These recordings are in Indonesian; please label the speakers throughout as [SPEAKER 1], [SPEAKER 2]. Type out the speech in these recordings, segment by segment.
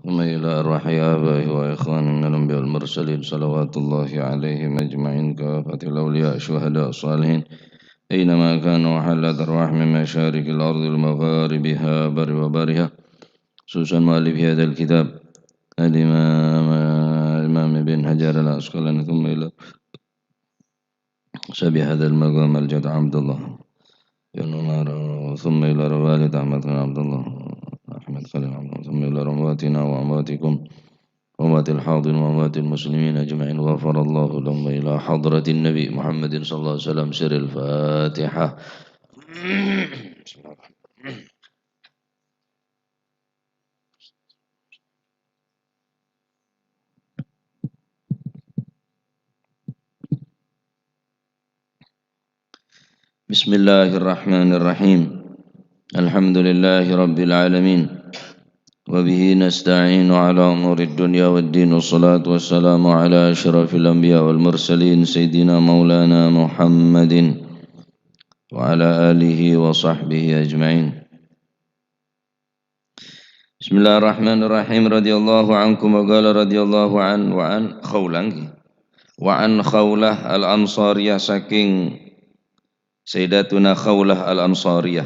[SPEAKER 1] ثم إلى أرواح آبائه وإخوانه من الأنبياء والمرسلين صلوات الله عليهم أجمعين كافة الأولياء الشهداء الصالحين أينما كانوا حلت أرواح من مشارق الأرض ومغاربها بر وبرها خصوصا مؤلف هذا الكتاب الإمام ابن حجر العسقلاني ثم إلى شبه هذا المقام الجد عبد الله بن عمر ثم إلى الوالد أحمد بن عبد الله أحمد خليل عبد الله ثم إلى أمواتنا وأمواتكم وأموات الحاضرين وأموات المسلمين أجمعين غفر الله لهم إلى حضرة النبي محمد صلى الله عليه وسلم سر الفاتحة بسم الله الرحمن الرحيم الحمد لله رب العالمين وبه نستعين على أمور الدنيا والدين والصلاة والسلام على أشرف الأنبياء والمرسلين سيدنا مولانا محمد وعلى آله وصحبه أجمعين بسم الله الرحمن الرحيم رضي الله عنكم وقال رضي الله وعن خولة الأنصارية saking Sayyidatuna Khawlah al-Ansariyah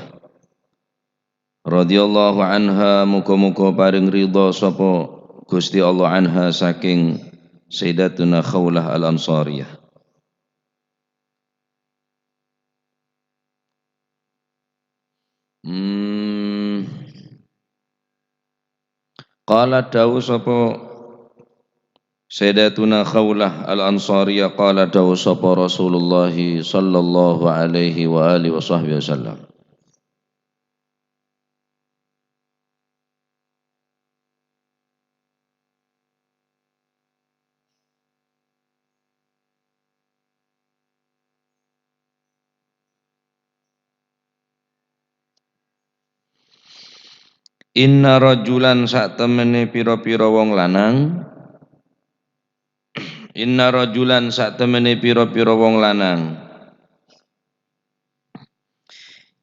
[SPEAKER 1] radhiyallahu anha muga-muga paring ridha sapa Gusti Allah anha saking Sayyidatuna Khawlah al-Ansariyah. Qala dawu sapa Sayyidatuna Khawlah al-Ansariyah qala dawu sapa Rasulullah sallallahu alaihi wa alihi wa sahbihi wasallam. Inna rajulan sak temene pira-pira wong lanang Inna rajulan sak temene pira-pira wong lanang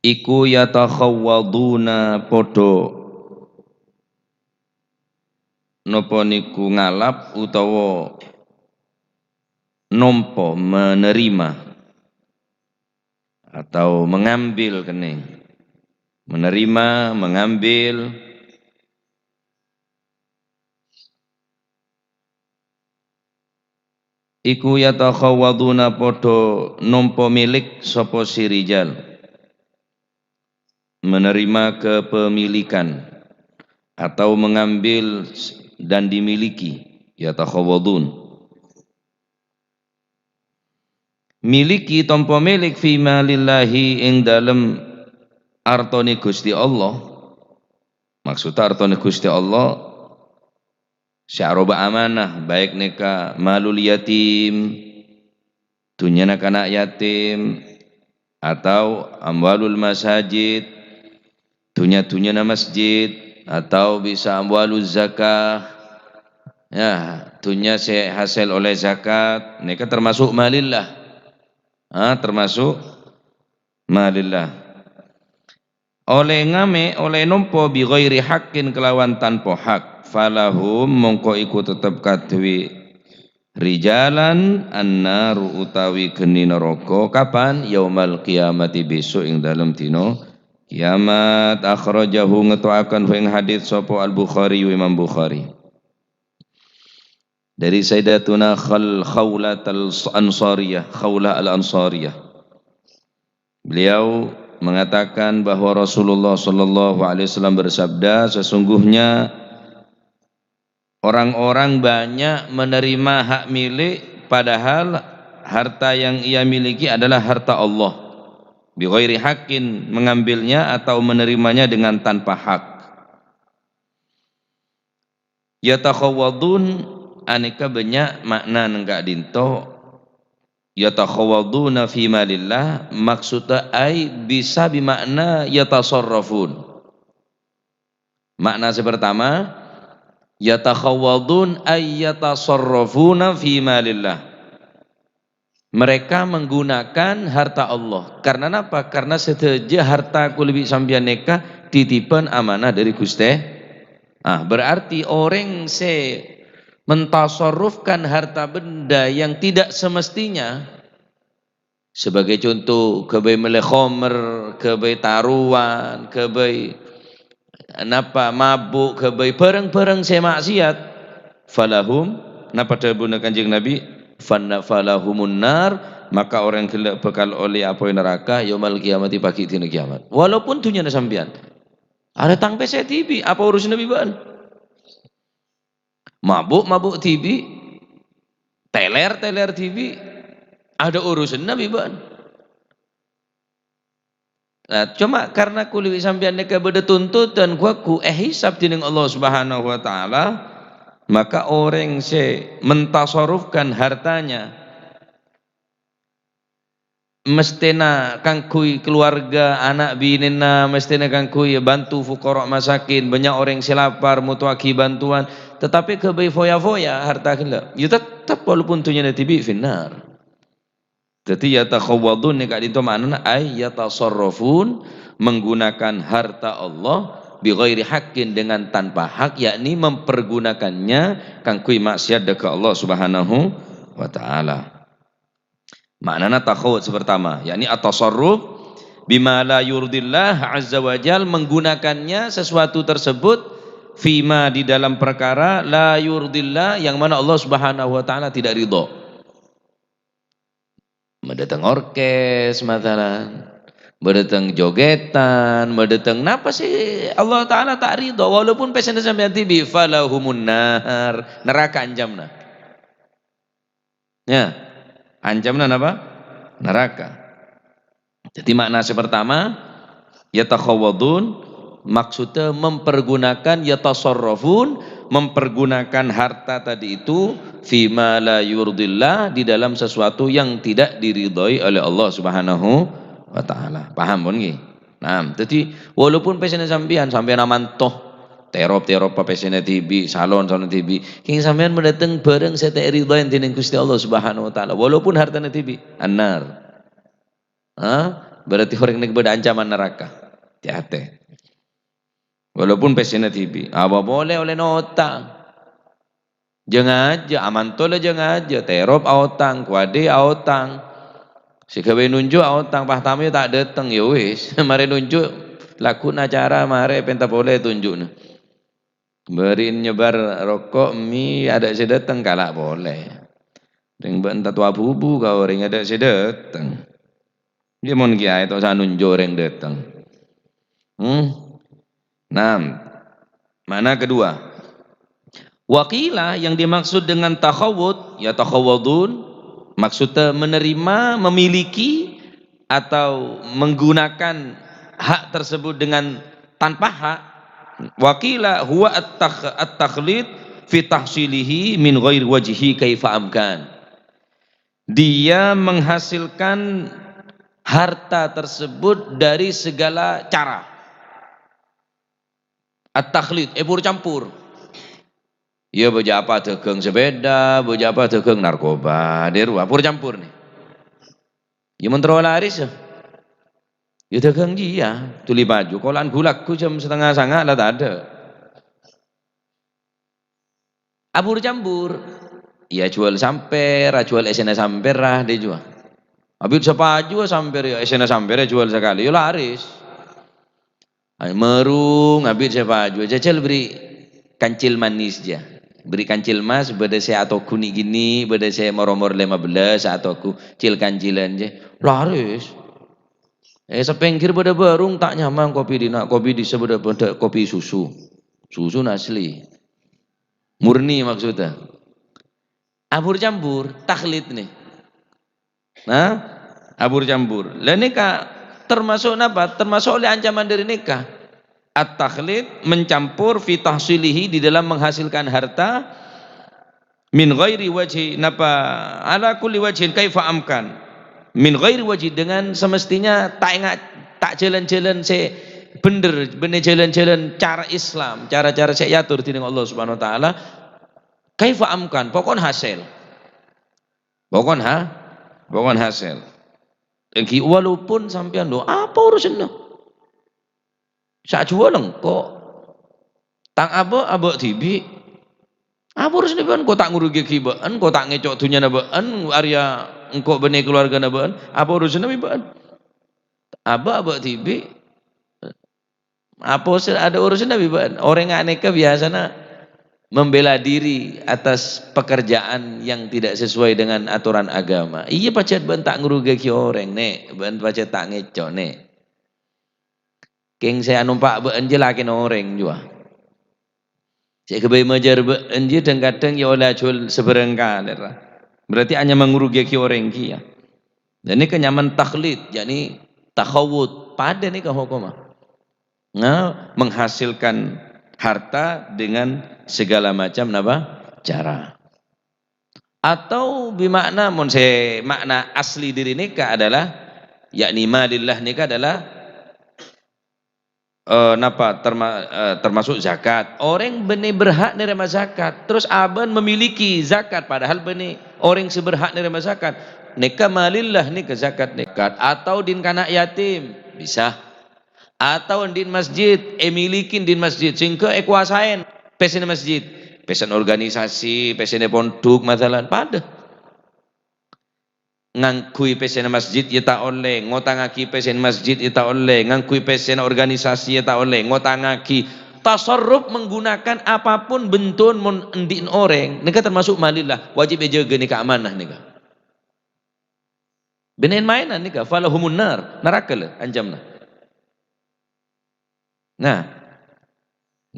[SPEAKER 1] iku yatakhawwaduna padha napa niku ngalap utawa nampa menerima atau mengambil kene menerima mengambil iku yatakhawwaduna padha nampa milik sapa si rijal menerima kepemilikan atau mengambil dan dimiliki yatakhawwadun miliki tanpa milik fi malillahi ing dalem artone Gusti Allah maksud artone Gusti Allah sya'roba amanah baik neka malul yatim dunyana anak yatim atau amwalul masajid dunyana masjid atau bisa amwalul zakah ya dunya hasil oleh zakat neka termasuk malillah termasuk malillah oleh ngame oleh nompo bi ghairi haqqin kelawan tanpa hak falahum mongko iku tetep kadwi rijalan annaru utawi geni neraka kapan yaumal qiyamati besok ing dalem dina kiamat akhrajahu ngetuaken ing hadits sapa al-Bukhari Imam Bukhari dari Sayyidatuna Khawlah al-Ansariyah Khawlah al-Ansariyah beliau mengatakan bahwa Rasulullah sallallahu alaihi wasallam bersabda sesungguhnya orang-orang banyak menerima hak milik padahal harta yang ia miliki adalah harta Allah bi ghairi haqqin mengambilnya atau menerimanya dengan tanpa hak yatakhawwadun aneka banyak makna nenggak dinto yatakhawwaduna fi malillah maksudnya ai bisa bimakna yatasarrafun makna pertama yatakhawwadun ay yatasarrafuna fi malillah mereka menggunakan harta Allah karena apa? Karena seteja harta kulibi sambian neka titipan amanah dari Gusti
[SPEAKER 2] Berarti orang mentasarrufkan harta benda yang tidak semestinya, sebagai contoh kebai mele khomer, kebai taruhan, kebai mabuk, kebai pereng-pereng maksiat, falahum napa tabuna Kanjeng Nabi, falahumun nar, maka orang yang bakal oleh apa neraka yaumul kiamati pagi dina kiamat. Walaupun dunia sampean ada tang PC TV, apa urusan Nabi ban? Mabuk TV, teler TV, ada urusan Nabi ban. Nah, cuma karena kuliwi sampean neka beda tuntutan ku hisab dening Allah Subhanahu wa taala, maka orang mentasarufkan hartanya mestena kangkui keluarga anak binina, mestena kangkui bantu fuqara masakin, banyak orang lapar mutuaki bantuan, tetapi kebai foya-foya harta kila ya tetap walaupun tunya tibi finnar. Jadi yatakhawadun nek itu maknanya ay yatasarrafun, menggunakan harta Allah bighairi haqqin, dengan tanpa hak, yakni mempergunakannya kangkui maksiat dekat Allah Subhanahu wa taala. Maknanya takhawud pertama, yakni at-tasarruf bima la yurdillah azza wajal, menggunakannya sesuatu tersebut fima, di dalam perkara la yurdillah, yang mana Allah Subhanahu wa taala tidak ridho. Mendatang orkes matalan, mendatang jogetan, mendatang napa sih Allah taala tak ridho, walaupun pesen sampean tibi falahumun nar, neraka anjamna. Ya, anjamna napa? Neraka. Jadi makna pertama yatakhawadun, maksudnya mempergunakan, yatasarrafun, mempergunakan harta tadi itu fima la yurdillah, di dalam sesuatu yang tidak diridhoi oleh Allah Subhanahu wa taala. Paham pun nggih? Nah, jadi walaupun pesene sampean amantoh terop apa pesene TV, salon TV, king sampean mendatang bareng sete ridhoin dening Gusti Allah Subhanahu wa taala, walaupun hartanya TV annar. Berarti orang nek beda ancaman neraka. Hati-hati. Walaupun pesena TV, apa boleh oleh nota. Jangan aja, aman tole jangan aja, terop aotang, kuade aotang. Si kawe nunjuk aotang, pahtamnya tak datang ya wis. Mari nunjuk lakun acara mari penta boleh tunjuk. Berin nyebar rokok mie ada si datang kalak boleh. Ring bentar tua bubu kau ring ada si datang. Dia mau kiai itu saya nunjuk ring datang. Nah, mana kedua? Wakilah yang dimaksud dengan takhawud, ya takhawadun, maksudnya menerima, memiliki atau menggunakan hak tersebut dengan tanpa hak. Wakilah huwa at-takhlid fi tahsilihi min ghairi wajhi kaifa amkan. Dia menghasilkan harta tersebut dari segala cara. At-takhlid, campur. Ya boja apa dagang sepeda, boja apa dagang narkoba, derua pur campur nih. Ya mentero laris ya. Ya dagang dia, tuli baju, kolan gulakku jam setengah sanga lah tak ada. Abur campur. Ya jual samper, jual esena samper lah dia jual. Habis siapa jual samper ya esena samper jual sekali, ya laris. Merung, habis siapa jual, jajal beri kancil manis dia. Beri kancil mas beda saya atau kuning gini, beda saya moromor 15 atau ku cil kancilan je laris. Sepengkir beda barung tak nyaman kopi di sebeda kopi susu asli murni maksudnya. Abur campur takhlid nih. Nah, abur campur lah nikah termasuk apa? Termasuk oleh ancaman dari nikah. At-takhlid, mencampur fi tahsilihi, di dalam menghasilkan harta min ghairi wajhi ala kulli wajhin kaifa amkan, min ghairi wajhi, dengan semestinya tak jalan-jalan bener jalan-jalan cara Islam, cara-cara yatur dening Allah Subhanahu wa taala, kaifa amkan, pokon hasil walaupun sampean apa urusannya sak jual kok tang abo tibi abo harus niban ko tak ngurugi kibaan ko tak ngecok tunya nabaan Arya engko bene keluarga nabaan abo harus nabi baan abo tibi apa ada urusan nabi baan orang aneka biasanya membela diri atas pekerjaan yang tidak sesuai dengan aturan agama. Iya pacet ben tak ngerugeki orang nek, ben pacet tak ngecok nek. Keng saya numpak ben je lakin orang jua. Saya kebai majar ben je dan kadang ya oleh jul seberengkal. Berarti hanya mengurugeki orang kia. Dan ini kenyaman taklid, yakni takhawud. Pada ni hukumah. Nah, menghasilkan harta dengan segala macam cara. Atau bimakna makna asli diri nikah adalah yakni malillah nikah adalah termasuk zakat. Orang benih berhak nerima zakat, terus aban memiliki zakat padahal benih orang seberhak nerima zakat. Nikah malillah nikah zakat nikah atau din kanak yatim bisa. Atau din masjid milikin din masjid sehingga kuasain pesen masjid pesen organisasi pesen pondok masalah pada ngangkui pesen masjid ya tak oleh ngotangaki pesen masjid ya tak oleh ngangkui pesen organisasi ya tak oleh ngotangaki tasarruf menggunakan apapun bentuk mendin orang nikah termasuk malillah wajib jaga nikah amanah nikah benen mainan nikah falahumun nar neraka lah anjamna. Nah,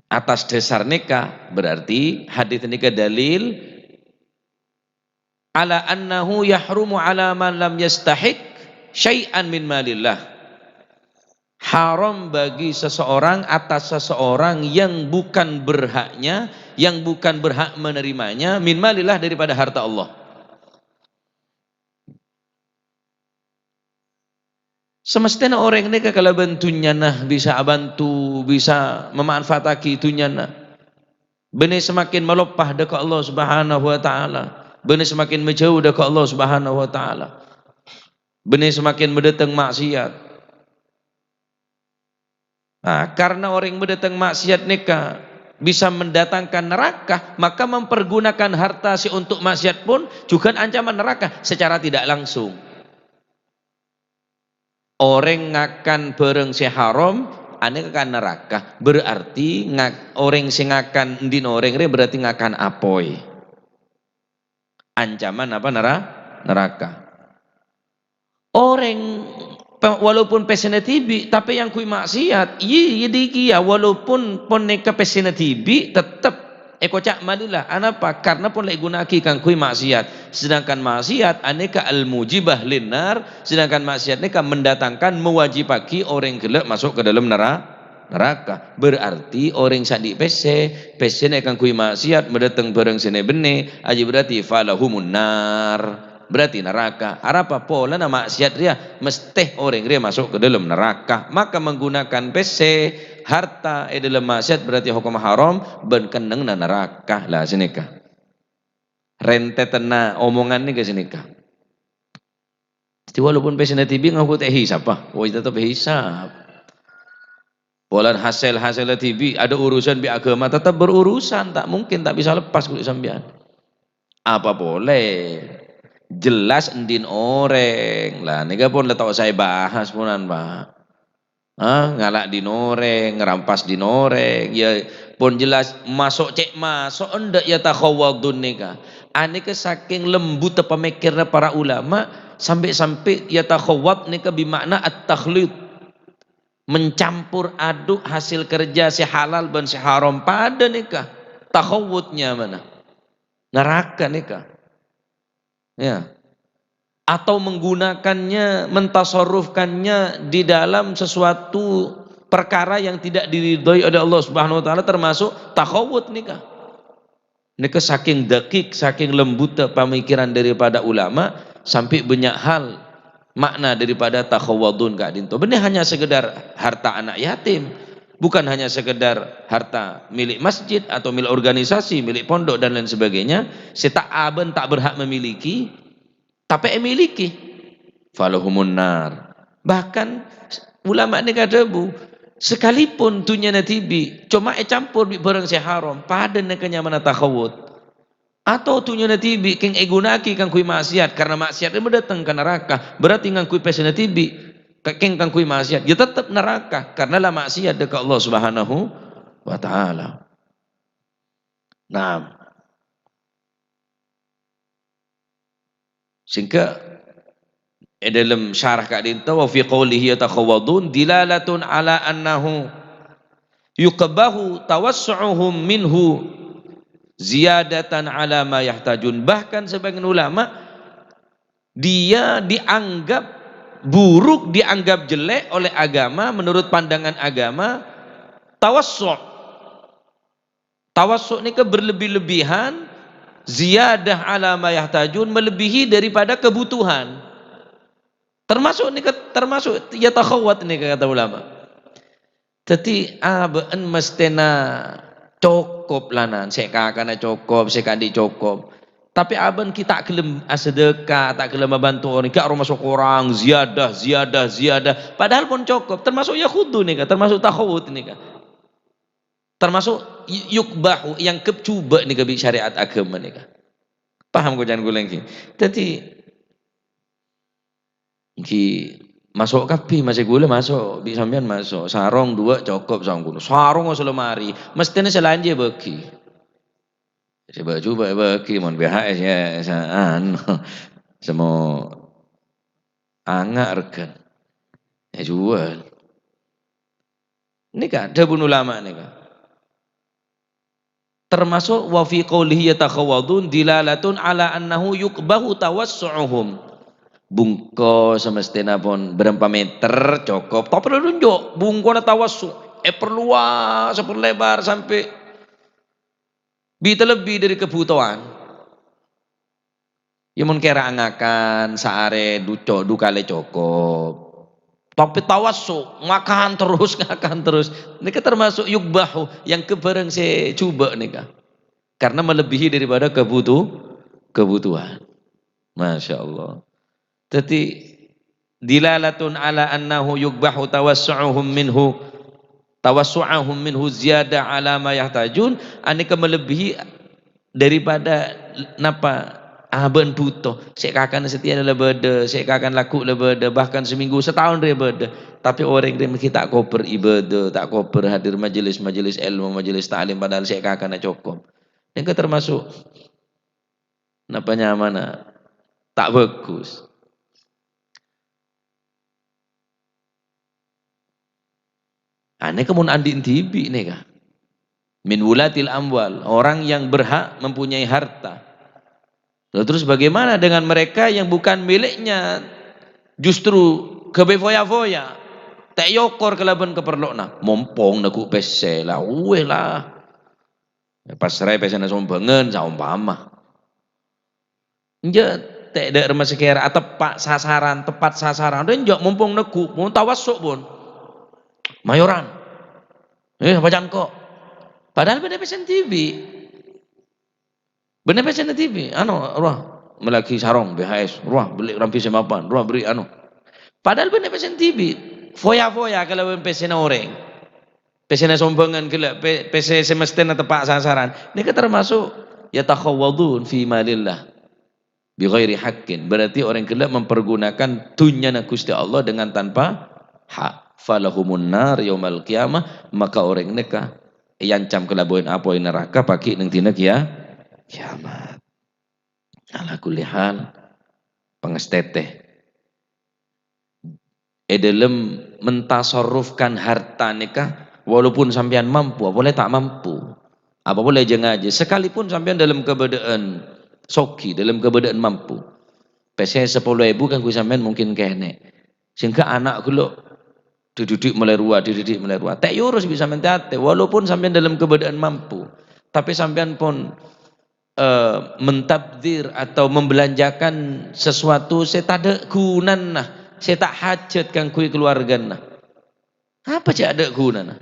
[SPEAKER 2] atas dasar nikah berarti hadis nikah dalil ala annahu yahrumu ala man lam yastahiq syai'an min malillah. Haram bagi seseorang atas seseorang yang bukan berhaknya, yang bukan berhak menerimanya min malillah daripada harta Allah. Semestinya orang ini kalau bentunya nah bisa bantu, bisa memanfaatkan itunya nah. Benih semakin melopah dekat Allah Subhanahu wa taala. Benih semakin menjauh dekat Allah Subhanahu wa taala. Benih semakin mendatang maksiat. Nah, karena orang mendatang maksiat nikah bisa mendatangkan neraka, maka mempergunakan harta si untuk maksiat pun juga ancaman neraka secara tidak langsung. Orang ngakan bareng si haram ane akan neraka berarti orang sing ngakan ndin orang berarti ngakan apoi ancaman apa neraka orang walaupun pesena tibi tapi yang kui maksiat iya diki ya walaupun pon neka pesena tibi tetap kocak malilah anapa karena pun lek gunaki kang kui maksiat sedangkan maksiat aneka al mujibah linar sedangkan maksiat neka mendatangkan mewajibaki orang gelek masuk ke dalam neraka berarti orang sadi pese kang kui maksiat mendatang bareng sene bene aji berarti falahumun nar berarti neraka apa pola nama maksiat dia mesti orang dia masuk ke dalam neraka maka menggunakan pese harta dalam maksiat berarti hukum haram ben keneng na neraka lah sinika rentetena omongan ni ke sinika jadi walaupun pese na TV ngaku teh hisap apa wajib tetap hisap pola hasil TV ada urusan bi agama tetap berurusan tak mungkin tak bisa lepas kulit sambian apa boleh jelas endin orang lah nika pun letak saya bahas punan pak ngalak dinoreng ngerampas dinoreng ya pun jelas masuk endak ya takhawadun nika aneka saking lembut pemikirnya para ulama sampai ya takhawad nika bimakna at-takhlid mencampur aduk hasil kerja si halal dan si haram pada nikah takhawudnya mana neraka nikah ya atau menggunakannya mentasarrufkannya di dalam sesuatu perkara yang tidak diridhoi oleh Allah Subhanahu wa taala termasuk takhawud nikah saking dakik saking lembut pemikiran daripada ulama sampai banyak hal makna daripada takhawadun kak dinto benar hanya sekedar harta anak yatim bukan hanya sekedar harta milik masjid atau milik organisasi milik pondok dan lain sebagainya tak aben tak berhak memiliki tapi memiliki falahumun nar bahkan ulama ini kata bu Sekalipun tunya na tibi, cuma campur bi barang si haram, pada na kanya mana takhawut. Atau tunya na tibi, keng egunaki kang kui maksiat, karena maksiat itu mendatang ke neraka, berarti kang kui pesa na tibi, keng kang kui maksiat, ya tetap neraka, karena lah maksiat dekat Allah Subhanahu wa Ta'ala. Nah, sehingga dalam syarah kadinta wa fi qawlihi yatakhawadun dilalatun ala annahu yuqbahu tawassu'uhum minhu ziyadatan ala ma yahtajun. Bahkan sebagian ulama dia dianggap buruk, dianggap jelek oleh agama, menurut pandangan agama. Tawassu' ini keberlebih-lebihan, ziyadah ala ma yahtajun, melebihi daripada kebutuhan. Termasuk ya takhawat nih kata ulama. Teti abaan mestena cukup lanan, sekakana cukup, sekandi cukup. Tapi aban kita kelem sedekah, tak kelem membantu orang, gak masuk orang, ziyadah. Padahal pun cukup. Termasuk ya khudu nih, termasuk takhawut nih. Termasuk yukbahu yang kecuba nih ke syariat agama nih. Paham kau jangan guling ki. Teti ki masuk kapi masih gula masuk di sampean masuk sarong 2 cukup sanggulo sarong nggak lemari mestinya selanje beki coba beki mon BHS ya saan semua angak rekan ya jual ini kan ada bunuh lama nih kan termasuk wa fi qawlihi yatakhawadun dilalatun ala annahu yukbahu tawassu'uhum. Bungko semestinya pun berapa meter cukup tak perlu tunjuk bungko na tawassu perluas seperlebar sampai bisa lebih dari kebutuhan ya mun kira angakan saare dukale cukup tapi tawassu ngakan terus ini termasuk yukbahu yang kebareng saya coba nih karena melebihi daripada kebutuhan. Masya Allah. Jadi dilalatun ala annahu yukbahu tawassu'uhum minhu ziyadah ala ma yahtajun, aneka melebihi daripada napa aban butuh sekakan setia lebeda sekakan laku lebeda bahkan seminggu setahun lebeda tapi orang yang kita koper ibadah tak koper hadir majelis ilmu majelis ta'lim padahal sekakan cukup yang termasuk napa nyamana tak bagus. Ini kemun andin tibi nih kah? Min wulatil amwal, orang yang berhak mempunyai harta. Lalu terus bagaimana dengan mereka yang bukan miliknya? Justru kebefoya-foya. Tak yokor kelaban keperlokna. Mompong naku pese lah, uwe lah. Pas rai pese na sombangan, saumpama. Nja tak ada rumah sekira tepat sasaran. Dan nja mumpung naku, mau tawassuk pun. Mayoran. Bacaan kok. Padahal benar pesen TV. Benar pesen TV. Ruah melaki sarong BHS, ruah beli rampi semapan, ruah beri Padahal benar pesen TV. Foya-foya kalau pesen orang. Pesen sombangan kala pesen semestinya tepat sasaran. Ini termasuk yatakhawadun fi malillah bi ghairi haqqin. Berarti orang kala mempergunakan dunyana Gusti Allah dengan tanpa hak. Falahumun nar yaumal qiyamah, maka orang neka yancam kelabuin apa neraka pakai nang dina kiamat. Ala kulli hal pengesteteh dalam mentasarrufkan harta nikah walaupun sampean mampu boleh tak mampu apa boleh jangan aja sekalipun sampean dalam keadaan soki dalam keadaan mampu pesen 10.000 kan ku sampean mungkin kene sehingga anak kulo dididik mulai ruah tak urus bisa mentate walaupun sampean dalam keadaan mampu tapi sampean pun mentabdir atau membelanjakan sesuatu saya tak ada gunan nah saya tak hajat kan kui keluarga nah apa cak ada gunan nah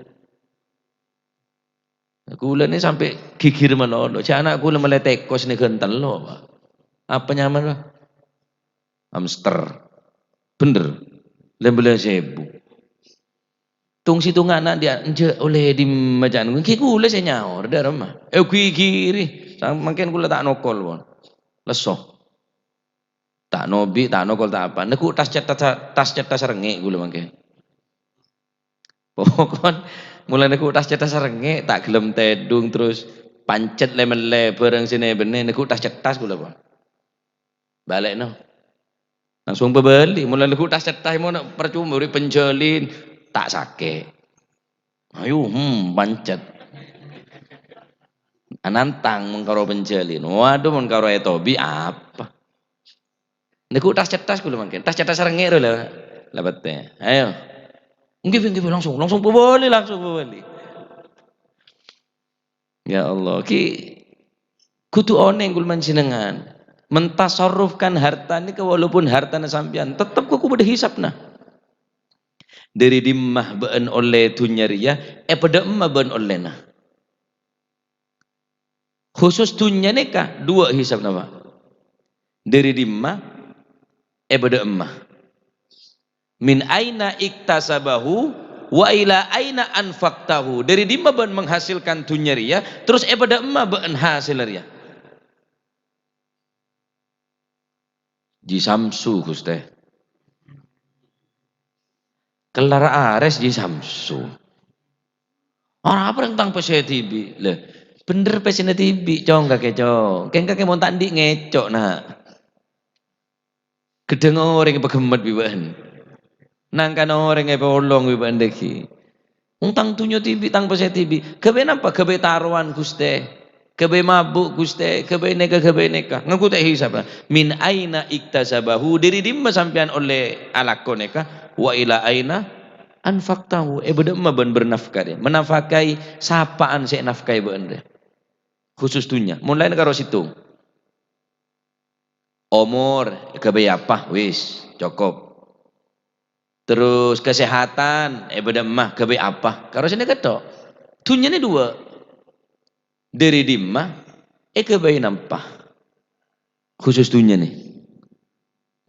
[SPEAKER 2] gula ini sampai gigir melolo cak anak gula meletekos nih gental lo apa nyaman lah hamster bener lembelnya sebu tung situng anak dia enje oleh di majaan ki kula saya nyaur dah rumah ki kiri makin kula tak nokol pun lesoh tak nobi tak nokol tak apa neku tas cetas rengek kula mangke pokoknya mulai neku tas cetas rengek tak gelem tedung terus pancet lemele bareng sini bener neku tas cetas kula pun balik no langsung bebeli mulai neku tas cetas mau percuma beri penjelin tak sakit ayo pancet nantang mengkaro penjelin waduh mengkaro etobi apa niku tas cetas kula mangke tas cetas rengek lho lah bete ayo nggih langsung beli ya Allah ki kudu oneng kul manjenengan mentasarrufkan harta ini walaupun hartanya sampean tetap kudu dihisapna dari dimmah beun oleh dunyaria pada emma beun oleh nah khusus dunya nikah dua hisap nama dari dimmah pada emma min aina iktasabahu wa ila aina anfaqtahu dari dimmah beun menghasilkan dunyaria terus pada emma beun hasil ria Ji Samsu Guste kelar ares Ji Samsu orang apa tentang PCTV lah bener PCTV cong kakek cong kakek mau tandi ngecok nah gedeng orang pegemet biban nangkan orang yang polong biban deki untang tunyo TV tang PCTV kebe nampak kebe taruhan Guste kebe mabuk Guste kebe neka ngaku teh hisab min aina iktasabahu diri dimma sampean oleh alakon neka wa ila aina anfaqtahu beda emma ben bernafkah dia menafakai sapaan saya nafkai beende khusus dunya mulai karo situ umur kebe apa wis cukup terus kesehatan beda emma kebe apa karo sini ketok dunya ini dua dari dimma kebayi nampah khusus dunia nih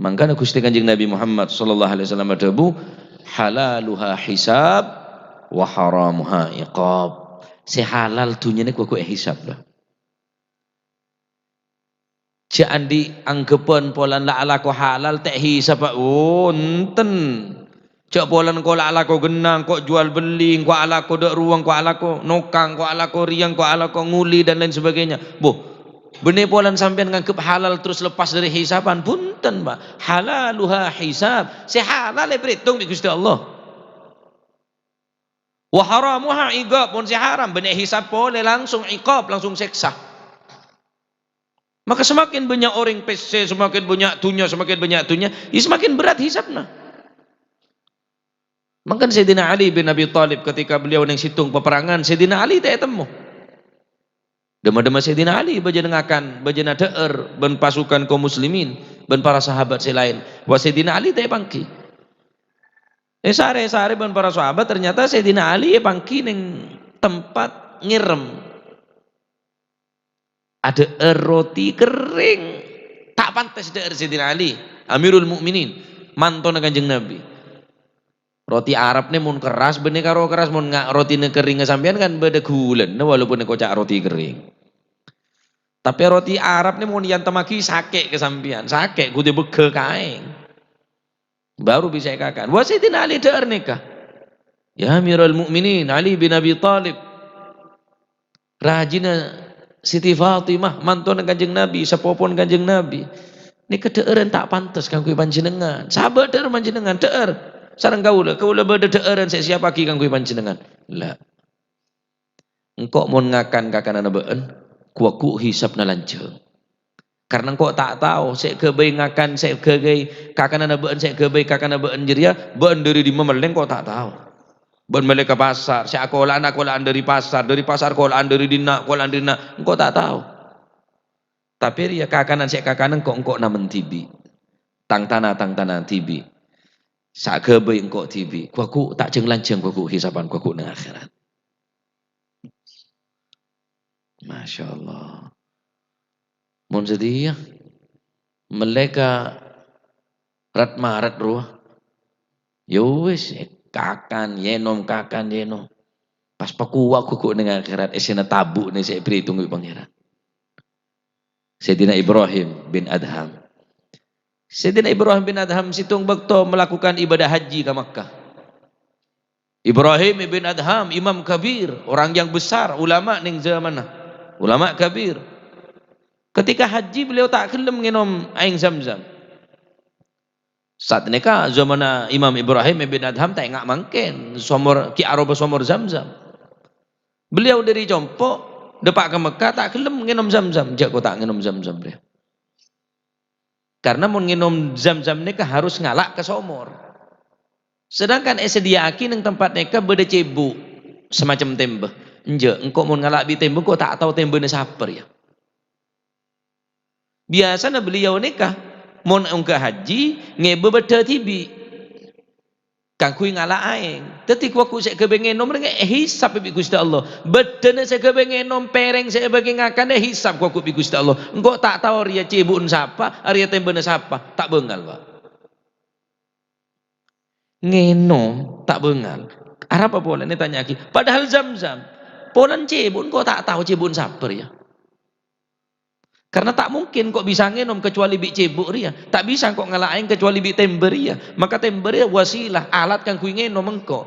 [SPEAKER 2] makanya Gusti Kanjeng Nabi Muhammad sallallahu alaihi wasallam adabu halaluha hisab wa haramuha iqab si halal dunia nih kuku hisab lah si andi anggapan polan la ala ko halal teh hisab oh enten cak polan ko la ala ko genang kok jual beli ko ala ko dak ruang ko ala ko nokang ko ala ko riang ko ala ko nguli dan lain sebagainya boh benih polan sampean nganggep halal terus lepas dari hisaban punten Pak halaluha hisab si halal berhitung di Gusti Allah wa haramuha iqab pun si haram benih hisab boleh langsung iqab langsung seksa maka semakin banyak orang PC semakin banyak dunia ya semakin berat hisabna maka Sayyidina Ali bin Abi Thalib ketika beliau nang situng peperangan Sayyidina Ali tak temu dema-dema Sayyidina Ali bajenengakan bajena deer ben pasukan kaum muslimin ben para sahabat selain wa Sayyidina Ali tak pangki sare-sare ben para sahabat ternyata Sayyidina Ali pangki ning tempat ngirem ada roti kering tak pantas deer Sayyidina Ali Amirul Mukminin manton Kanjeng Nabi roti Arab nih mun keras benih karo keras mun nggak roti kering sampean kan beda gulen walaupun kocak roti kering tapi roti Arab nih mun yang temaki sake ke sampean sake kudu begel kain baru bisa ikakan Sayyidina Ali deer nikah ya Amirul Mukminin Ali bin Abi Thalib rajina Siti Fatimah manton Kanjeng Nabi sepopon Kanjeng Nabi ini kedeeren tak pantas kanggo panjenengan sahabat deer panjenengan deer sareng kaula bade deeren saya siapa ki kanggo panjenengan la engkau mun ngakan kakanana beun kuaku hisabna lanceung karena engkau tak tahu sek gebei ngakan sek gebei kakanana beun sek gebei kakana beun jeria beun dari di memeleng kau tak tahu beun melek ke pasar sek akolaan dari pasar kolaan dari dina engkau tak tahu tapi ria kakanan sek kakanan kok engkau namen tibi tang tanah tibi sak gebei engkau tibi kuaku tak jeng lanceng kuaku hisaban kuaku nang akhirat Masya Allah mun sedia mereka rat marat ruh ya wis Kakan yenom kakan yenom. Pas pakuwa kuku dengan akhirat esena tabu nih saya beri tunggu pangeran. Sayyidina Ibrahim bin Adham. Sayyidina Ibrahim bin Adham situng bekto melakukan ibadah haji ke Makkah. Ibrahim bin Adham, imam kabir, orang yang besar, ulama ning zamanah. Ulama kabir. Ketika haji beliau tak kelem nginom air Zam-Zam. Saat nikah zamanah Imam Ibrahim bin Adham tak ngak mangken somor ki aroba somor Zam-Zam. Beliau dari Jompo depak ke Mekah tak kelem nginom Zam-Zam. Jak kok tak nginom Zam-Zam beliau. Karena mau nginom Zam-Zam nikah harus ngalak ke somor. Sedangkan sediaki ning tempat nikah beda cebu semacam tembeh. Enje, engkau mau ngalak di tembeh kok tak tahu tembeh ni saper ya. Biasanya beliau nikah mau ke haji ngebe beda tibi. Kangkui ngalah aing. Tetik waku saya kebengen nom dengan hisap bi Gusti Allah. Bedene saya kebengen nom pereng saya bagi ngakan hisap waku bi Gusti Allah. Engkau tak tahu ria cebun siapa, ria tembene siapa, tak bengal, Pak. Ngenom tak bengal. Arab apa pola? Ini tanya lagi. Padahal Zam-Zam. Polan cebun kok tak tahu cebun siapa ya. Karena tak mungkin kok bisa ngenom kecuali bi cebuk ria. Tak bisa kok ngalahin kecuali bi tember ria. Maka tember ria wasilah alat kang kui ngenom engko.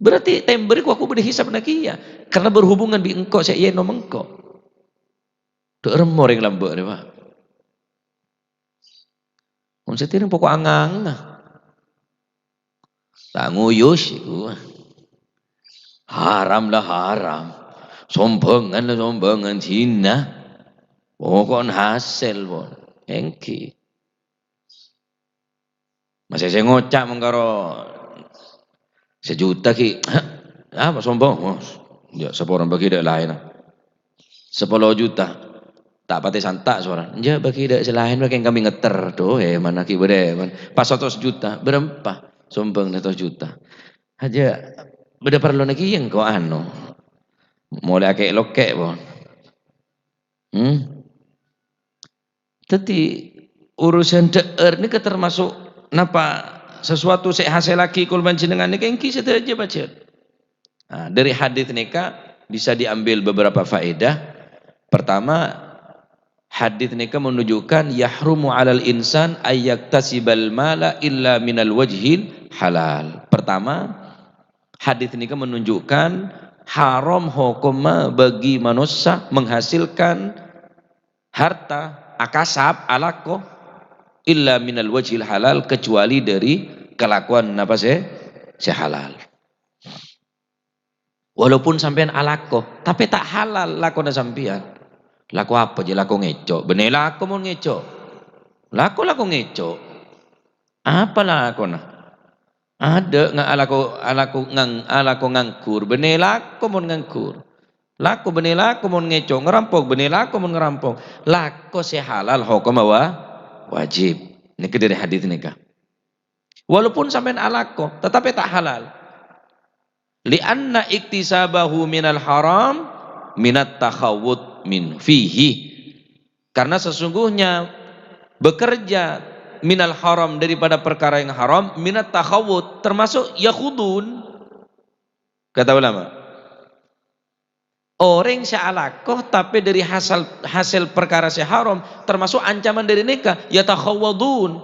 [SPEAKER 2] Berarti tember ku aku berhisap nakia. Karena berhubungan bi engko saya ngenom engko. Dek remor yang lambek ni Pak. Mun setireng pokok angang. Tak nguyus iku. Haram lah haram. Sombongan lah sombongan Cina. Pokok hasil pun. Engki. Masih saya ngocak mengkaro sejuta ki. Apa sombong? Oh, ya seporang bagi dak lain. 10 juta. Tak pati santak suara. Ya bagi dak selain bagi kami ngeter tuh mana ki bede. Pas 100 juta berapa? Sombong 100 juta. Aja beda perlu lagi yang kau anu. Mulai akek lokek pun. Jadi urusan deer ini termasuk napa sesuatu saya hasil lagi kulban jenengan ini kengki saja baca. Nah, dari hadis nikah bisa diambil beberapa faedah. Pertama, hadis nikah menunjukkan yahrumu 'alal insan ayyaktasibal mala illa minal wajhil halal. Pertama, hadis nikah menunjukkan haram hukuma bagi manusia menghasilkan harta akasab alako illa minal wajhil halal kecuali dari kelakuan apa sih halal. Walaupun sampean alako tapi tak halal lakona sampean. Laku apa je laku ngecok. Bener laku mau ngecok. Laku ngecok. Apa lakona? Ada nggak alako ngangkur. Bener laku mau ngangkur. Laku benih laku mau ngecok ngerampok benih laku mau ngerampok laku sehalal hukum wajib ini dari hadis nikah walaupun sampai alako tetapi tak halal lianna iktisabahu minal haram minat takhawud min fihi karena sesungguhnya bekerja minal haram daripada perkara yang haram minat takhawud termasuk yakhudun kata ulama. Orang sya'alakoh tapi dari hasil perkara haram termasuk ancaman dari nikah yatakhawadun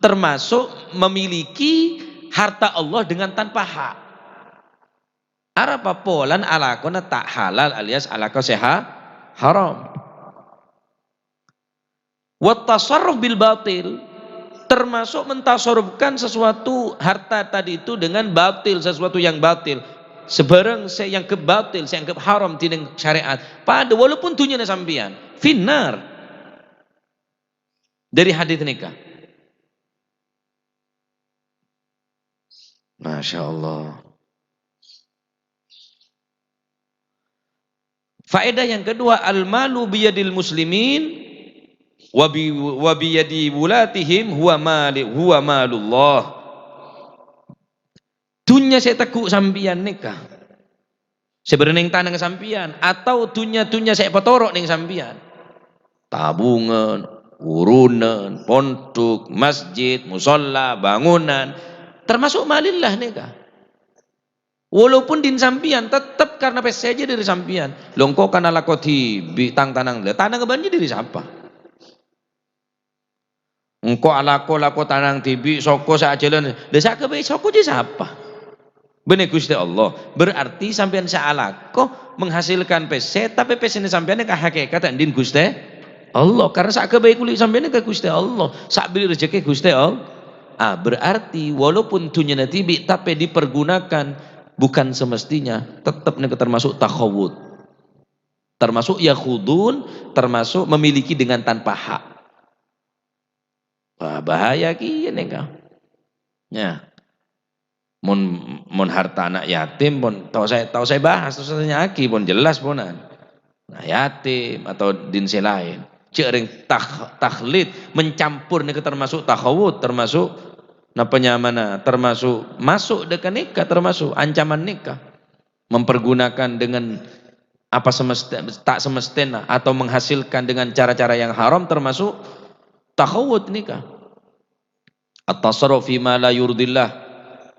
[SPEAKER 2] termasuk memiliki harta Allah dengan tanpa hak. Arapa polan alakona tak halal alias alakoh haram. Wa tasarruf bil batil termasuk mentasarrufkan sesuatu harta tadi itu dengan batil sesuatu yang batil. Sebarang saya yang kebatil, saya yang haram tineng syariat. Pada walaupun dunia sampian, finnar dari hadis nikah. Masya Allah. Faedah yang kedua, al-malu biyadil muslimin wa biyadi wulatihim huwa malullah. Dunia saya tekuk sampian nikah. Sebenarnya tanah sampian atau dunia saya petorok ning sampian. Tabungan, urunan, pondok, masjid, musola, bangunan, termasuk malillah nikah. Walaupun din sampian tetap karena pes saja dari sampian. Longko karena lakoti bitang tanang le tanang kebanji dari siapa? Engko alako tanang tibi soko saajalan. Desa kebe soko je siapa? Bener Gusti Allah. Berarti sampean saalako menghasilkan pes tapi pes ini sampean ke hakikat din Gusti Allah. Karena sak kebe kulit sampean ke Gusti Allah. Sak beli rezeki Gusti Allah. Berarti walaupun dunia tibi tapi dipergunakan bukan semestinya, tetap termasuk takhawud, termasuk yakhudun, termasuk memiliki dengan tanpa hak. Wah, bahaya kieu neka. Ya. Mun harta anak yatim pun tahu saya bahas terus nyaki pun jelas ponan. Nah, yatim atau dinse lain. Ceuring takhlid mencampur nih termasuk takhawud, termasuk napanya mana termasuk masuk dekat nikah, termasuk ancaman nikah, mempergunakan dengan apa tak semestinya atau menghasilkan dengan cara-cara yang haram, termasuk takhawud nikah. At-tasarruf fi ma la yurdillah,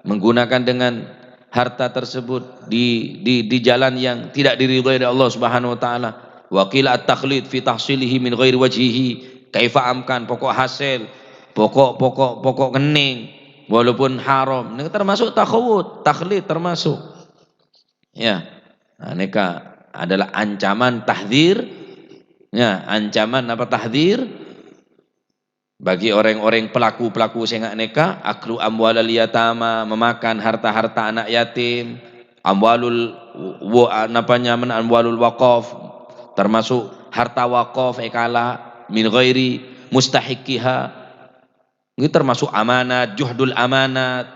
[SPEAKER 2] menggunakan dengan harta tersebut di jalan yang tidak diridhai oleh Allah Subhanahu wa taala. Wa qila at-takhlid fi tahsilihi min ghairi wajhihi, kaifa amkan pokok hasil pokok kening walaupun haram, ini termasuk takhawud, takhlid termasuk. Ya, nah, nikah adalah ancaman tahdzir. Ya, ancaman apa tahdzir bagi orang-orang pelaku sengak nikah, aklu amwalal yatama, memakan harta-harta anak yatim, amwalul amwalul waqaf, termasuk harta waqaf ekala min ghairi mustahiqiha. Ini termasuk amanat, juhdul amanat,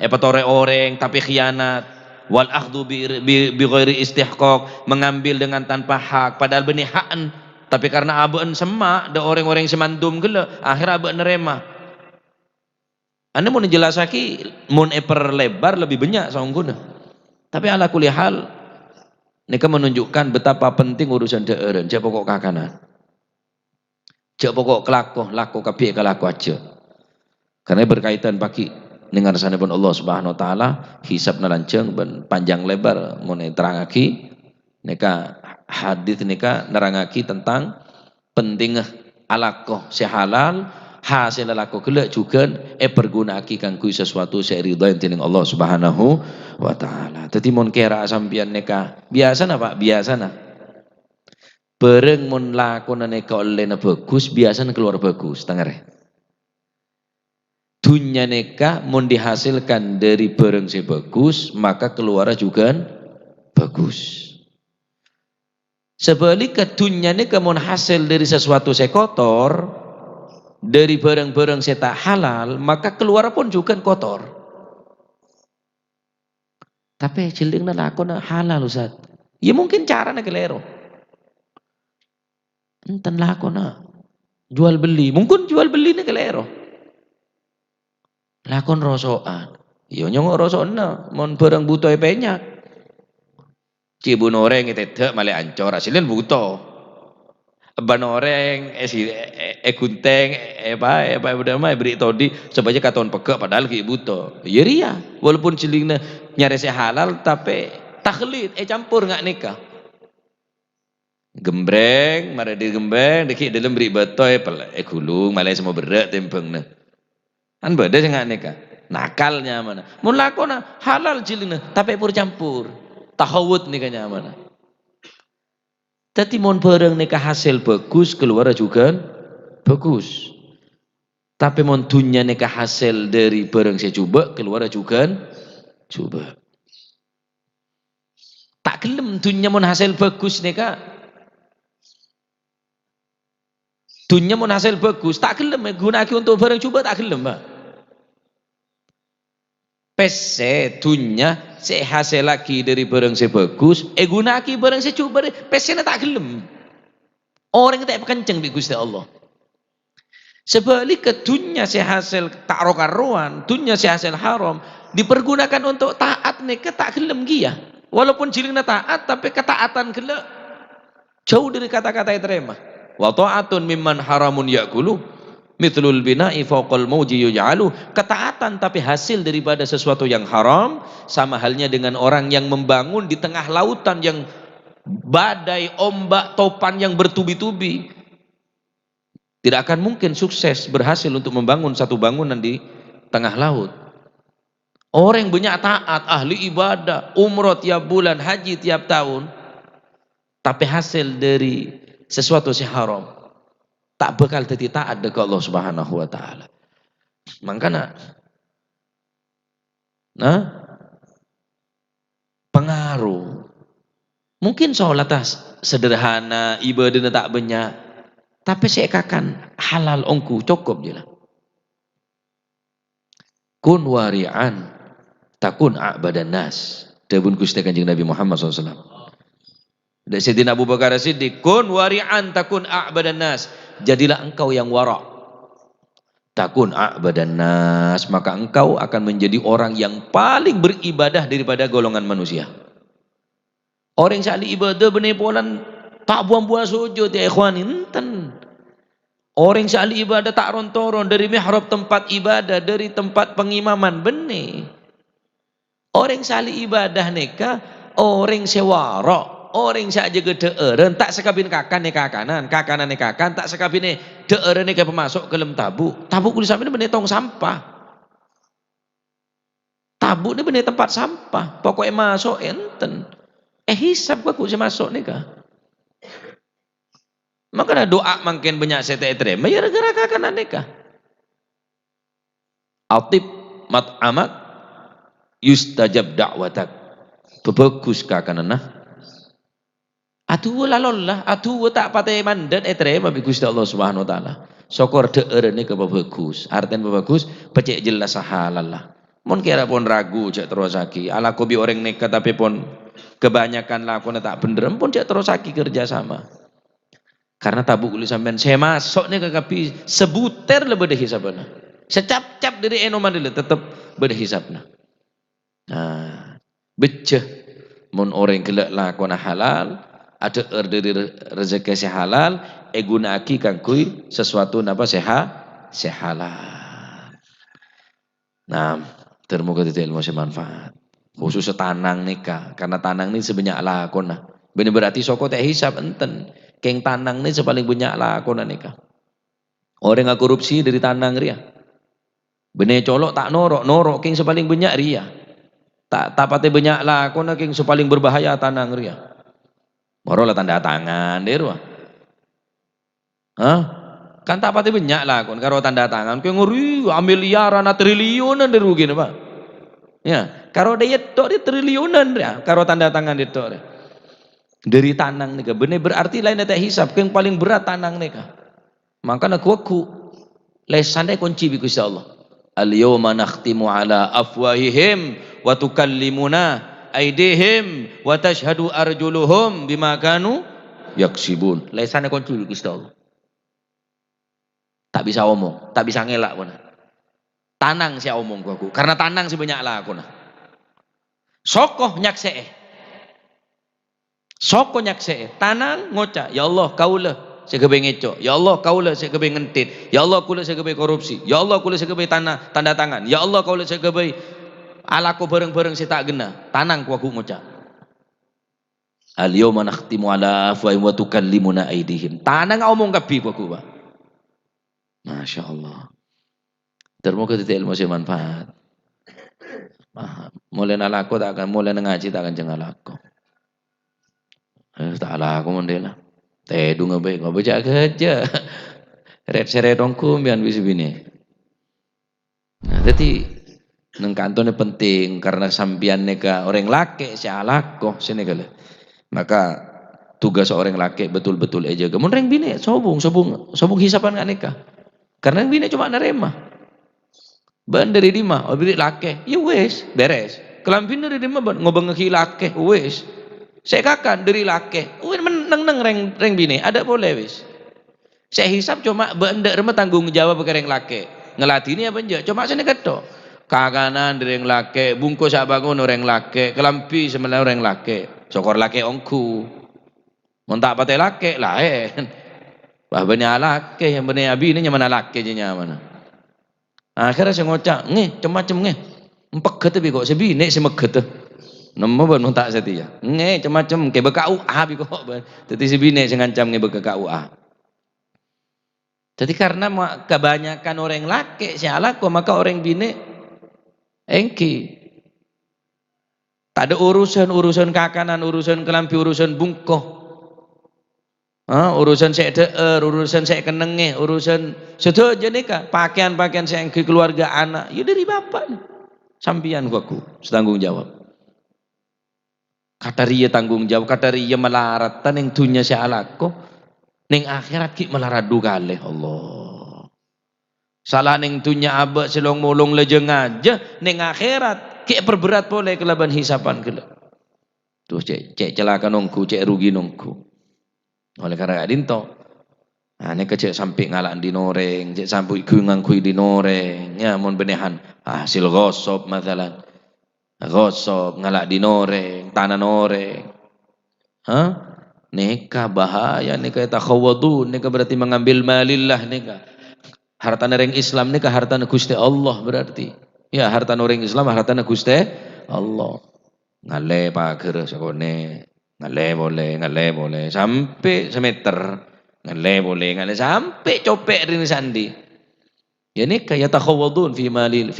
[SPEAKER 2] epatore orang tapi khianat, wal akhdhu bi ghairi istihqaq, mengambil dengan tanpa hak padahal benih hakan, tapi karena abeun semak da orang-orang semandum gele akhir abeun nerema. Anda mau njelasaki mun lebar lebih banyak saungguna. Tapi ala kulli hal nika menunjukkan betapa penting urusan deureun, cek pokok kakanan. Cek pokok laku kabeh kalaku aja. Karena berkaitan pagi dengan sanepun Allah Subhanahu wa taala, hisabna lanceng ben panjang lebar mun terangaki nika hadis nika nerangaki tentang penting alaqah sehalal hasil alaqah kelak juga pergunaki kanggo sesuatu seridha dening Allah Subhanahu wa taala. Dadi mun kira sampeyan nika biasana Pak, biasana bareng mun lakonane olehna bagus, biasanya keluar bagus tengere. Dunia nikah mun dihasilkan dari barang yang bagus, maka keluar juga bagus. Sebaliknya dunia nikah mun hasil dari sesuatu yang kotor, dari barang-barang yang tak halal, maka keluar pun juga kotor. Tapi cilingna lakon halal Ustaz. Ya mungkin caranya kelero. Enten lakon jual beli, mungkin jual beli ini kelero. Lakon rosokan, yo nyong rosokna, mon barang butuh penyak. Cibun oreng itu malah ancor, hasilnya butuh. Ban oreng, kunteng, udah mah beri todi, sebagai katon pegak padahal ki butuh. Ya ria, walaupun cilingna nyari halal, tapi takhlid, campur nggak nikah. Gembreng, mara di gembreng, dikit dalam beri batoy, gulung, malah semua berat tempengna. Kan beda sih nggak nikah, nakalnya mana? Mun lakona halal cilina, tapi pur campur, tahawud nikahnya mana? Jadi mun bareng nikah hasil bagus keluar juga bagus, tapi mun dunia nikah hasil dari bareng saya coba keluar juga coba. Tak gelem dunia mun hasil bagus nikah, dunia mun hasil bagus tak gelem gunaki untuk bareng coba tak gelem Mbak. Pese dunia se hasil lagi dari barang se bagus, gunaki barang se coba pese tak gelem. Orang tak kenceng di Gusti Allah. Sebaliknya dunia se hasil tak rokaruan, dunia se hasil haram dipergunakan untuk taat nih tak gelem gia. Walaupun jilingna taat tapi ketaatan gelem jauh dari kata-kata yang terima. Wa ta'atun mimman haramun ya'kulu mithlul bina'i fawqal mawji yuj'alu. Ketaatan tapi hasil daripada sesuatu yang haram sama halnya dengan orang yang membangun di tengah lautan yang badai, ombak, topan yang bertubi-tubi. Tidak akan mungkin sukses berhasil untuk membangun satu bangunan di tengah laut. Orang yang banyak taat, ahli ibadah, umroh tiap bulan, haji tiap tahun, tapi hasil dari sesuatu yang haram, tak bakal jadi taat dekat Allah Subhanahu wa taala. Makanya pengaruh. Mungkin sholat sederhana, ibadah tak banyak, tapi saya akan halal ongku cukup je lah. Kun wari'an takun a'badan nas. Debun Gusti Kanjeng Nabi Muhammad SAW. Dan Sayyidina Abu Bakar Siddiq, kun wari'an takun a'badan nas. Jadilah engkau yang wara'. Takun a'badan nas, maka engkau akan menjadi orang yang paling beribadah daripada golongan manusia. Orang yang sahli ibadah benih polan tak buang-buang sujud ya ikhwan, enten. Orang yang sahli ibadah tak rontoron dari mihrab tempat ibadah, dari tempat pengimaman benih. Orang yang sahli ibadah neka, orang sewara, orang saja gedeureun tak sekabin kakan nih kakanan, kakanan nih kakan tak sekabin deureun nih pemasok ke lem tabuk. Tabuk kulit sampai benih tong sampah. Tabuk ini benih tempat sampah. Pokoknya masuk enten. Hisab aku si masuk nih kah? Maka doa makin banyak saya terima ya gara-gara kakanan nih kah? Atib mat'amak yustajab da'watak. Bagus kakanan nah. Atuh lalollah, atuh tak patah mandat terima bi Gusti Allah Subhanahu wa taala. Syukur deureun ke bagus. Artian bagus pecek jelas halal lah. Mun kira pun ragu cek terus lagi. Ala kobi orang nekat tapi pun kebanyakan lakon tak bener pun cek terus lagi kerja sama. Karena tabuk uli sampean saya masuk nih ke kapi sebuter lebih deh hisabna. Secap-cap dari enoman dulu tetap beda hisabna. Nah, beceh mun orang gelak lakon halal ada dari rezeki si halal gunaki kangkui sesuatu napa sehalal. Nah, termoga itu ilmu manfaat. Khusus tanang nikah, karena tanang ini sebanyak lakon. Benar berarti soko teh hisab enten. Keng tanang ini sepaling banyak lakon nikah. Orang yang korupsi dari tanang ria. Bener colok tak norok keng sepaling banyak ria. Tak tapate banyak lakon keng sepaling berbahaya tanang ria. Morolah tanda tangan deh ruah. Kan tak pati banyak lakon karo tanda tangan keng ngeri miliaran triliunan deh rugi nih pak. Ya, karo dia tok di triliunan ya, karo tanda tangan di tok. Dari tanang nih, bener berarti lain ada hisab, yang paling berat tanang nih. Makanya aku lesannya kunci bi Gusti Allah. Al-yawma nakhtimu ala afwahihim wa tukallimuna aydihim wa tashhadu arjuluhum bima kanu yaksibun. Lesannya kunci bi Gusti Allah. Tak bisa omong, tak bisa ngelak pun. Tanang saya omong aku, karena tanang sebanyak lah aku nah. Sokoh nyaksee, sokoh nyaksee, tanang ngoca, ya Allah kaulah saya kebe ngeco, ya Allah kaulah saya kebe ngentit, ya Allah kaulah saya kebe korupsi, ya Allah kaulah saya kebe tanda tangan, ya Allah kaulah saya kebe alaku bareng-bareng saya tak gena, tanang ku aku ngoca. Al-yawma nakhtimu ala afwahihim wa tukallimuna aydihim. Tanang omong kapi ku aku, Pak. Masya Allah. Termoga itu ilmu si manfaat. Mulai nalako tak akan mulai ngaji tak akan jangan lako. Tak lako mondela. Tedu ngabai baca kerja. Red seredongku bian bisa bini. Nah, jadi neng kantone penting karena sampian neka orang laki si alako sini kali. Maka tugas orang laki betul-betul aja. Kemudian orang bini sobung hisapan nggak nikah. Karena bini cuma nerima. Ban dari lima, obrik lake, ya wes, beres. Kelampin dari lima ban ngobeng ngeki lake, wes. Saya kakan dari lake, menang reng bini, ada boleh wes. Saya hisap cuma benda remeh tanggung jawab ke reng lake. Ngelatih ini apa aja, cuma saya ketok. Kakanan dari reng lake, bungkus bangun orang lake, kelampi sebenarnya orang lake, sokor lake ongku. Montak patai lake lain. Wah bani alake yang bani abi ini nyaman alake je nyaman. Akhirnya saya ngocak, macam-macam empat tapi kok sebine semeget. Nemu ban tak setia. Macam-macam ke bekau abi kok. Tetapi sebine saya ngancam bekau Jadi karena kebanyakan orang laki si alako maka orang bine engki. Tak ada urusan kakanan, urusan kelampi, urusan bungkoh. Urusan saya urusan saya kenenge, urusan sedaja nikah, pakaian-pakaian saya ke keluarga anak, ya dari bapak nih. Sampian aku setanggung jawab. Kata ria tanggung jawab, kata ria melaratan yang dunya saya alako, ning akhirat ki melaradu kalih Allah. Salah ning dunya abak selong molong lejeng aja, ning akhirat ki perberat boleh kelaban hisapan kela. Tuh cek celaka nongku, cek rugi nongku. Oleh karena dinto, ini kecek sampai ngalak di noreng, cek sampai ngangkui di noreng, ya mon benehan hasil gosop masalah, gosop ngalak di noreng, tanah noreng, Neka bahaya, neka takhawadu, neka berarti mengambil malillah, neka harta noreng Islam, neka harta Gusti Allah berarti, ya harta noreng Islam, harta Gusti Allah, ngale pager sakone. Ngale boleh sampai semeter ngale sampai copek rini sandi ya nikah ya takhawadun fi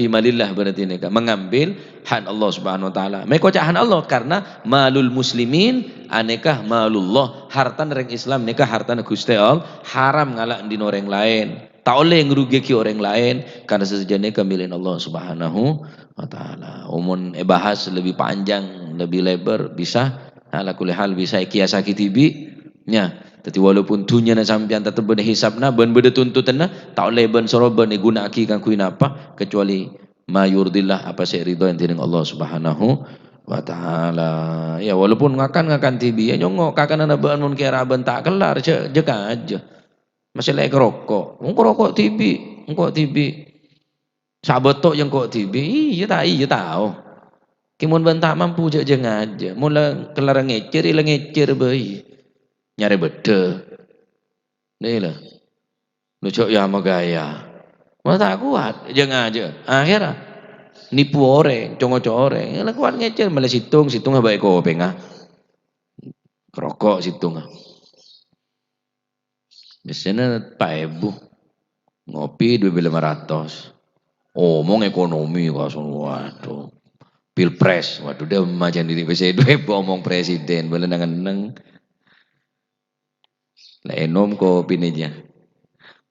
[SPEAKER 2] malillah berarti nikah mengambil hak Allah subhanahu wa ta'ala mereka cak hak Allah karena malul muslimin anekah malullah harta orang Islam nikah harta Gusti Allah haram ngalak di orang lain tak oleh ngerugeki orang lain karena sesejane kemilik Allah subhanahu wa ta'ala umun bahas lebih panjang lebih lebar bisa ala kulli hal bisa kiasa kitibi nya tapi walaupun dunya na sampean tetep benih hisabna ben bede tuntutanna tak oleh ben soroban gunaki kan kuin apa kecuali mayurdillah apa sih ridho yang tiring Allah subhanahu wa ta'ala ya walaupun ngakan tibi ya nyongok kakan ana bean mun kira ben tak kelar jeka aja masih lek rokok rokok tibi sabetok yang kok tibi iya tahu kimun bantah mampu je aja. Mula kelar ngecer ilang ngecer bayi. Nyari beda. Nih lah. Lucu ya sama gaya. Mula tak kuat jangan aja. Akhirnya nipu orang, congo-congo orang. Yang kuat ngecer malah situng baik kopi ngah. Rokok situng. Biasanya Pak Ibu ngopi 2.500. Omong ekonomi kok waduh. Pilpres, waduh dia macam diri bisa omong presiden, boleh neng lah enom kopi aja,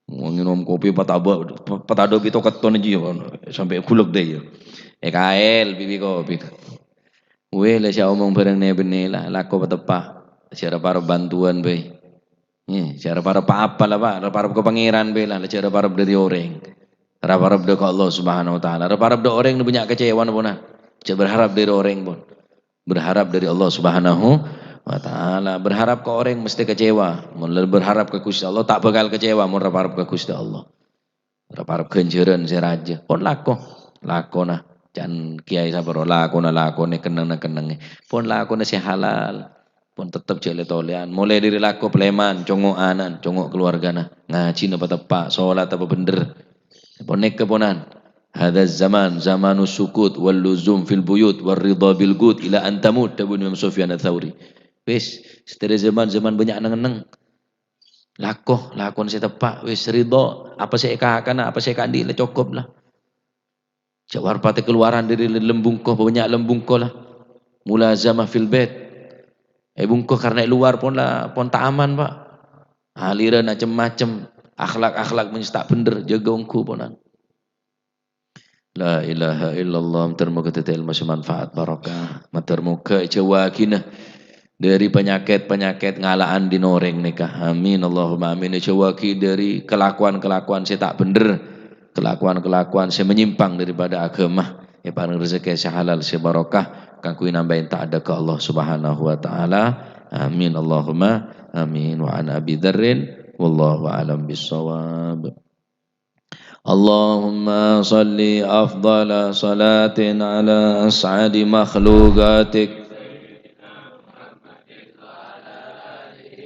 [SPEAKER 2] nginom kopi patado itu keton aja sampai kuluk deh ya, EKL bibi kopi, weh lah saya omong bareng benih lah, laku patepah, cara para bantuan be, cara para apa lah pak, para kepangeran be lah, cara para dari orang, cara para dari Allah subhanahu wa taala, para dari orang ini banyak kecewa pun Jangan berharap dari orang pun. Berharap dari Allah subhanahu wa ta'ala. Berharap ke orang mesti kecewa. Berharap ke Gusti Allah tak bakal kecewa. Mau berharap ke Gusti Allah. Berharap kenjeran seraja. Pun lako nah. Jangan kiai sabar lako nih kenang. Pun lako si halal. Pun tetap jeli tolean. Mulai dari lako pleman, congok anan, congok keluarga nah. Ngaji napa tepak, sholat apa bener. Pun nek keponan. Hadza zamanu sukut wal luzum fil buyut war ridha bil gut ila an tamut tabun Imam Sufyan ats-Tsauri. Wis, setere zaman banyak neng lakon saya tepak wis ridha apa saya kahakana apa saya kandi lah cukup lah. Jawar pate keluaran dari lembungkoh banyak lembungkoh lah. Mulazamah fil bait. Bungkoh karena luar pun tak aman, Pak. Aliran macam-macam, akhlak tak bener jaga ungku ponan. La ilaha illallah termoga tetel masih manfaat barokah matermuka cewakina dari penyakit ngalaan di noreng nikah amin Allahumma amin cewaki dari kelakuan saya tak bener kelakuan saya menyimpang daripada agama ya paling rezeki saya halal saya barokah kang kui nambahin tak ada ke Allah subhanahu wa ta'ala amin Allahumma amin wa an Abi Dzarrin wallahu a'lam bissawab. اللهم صل أفضل صلاة على أسعد مخلوقاتك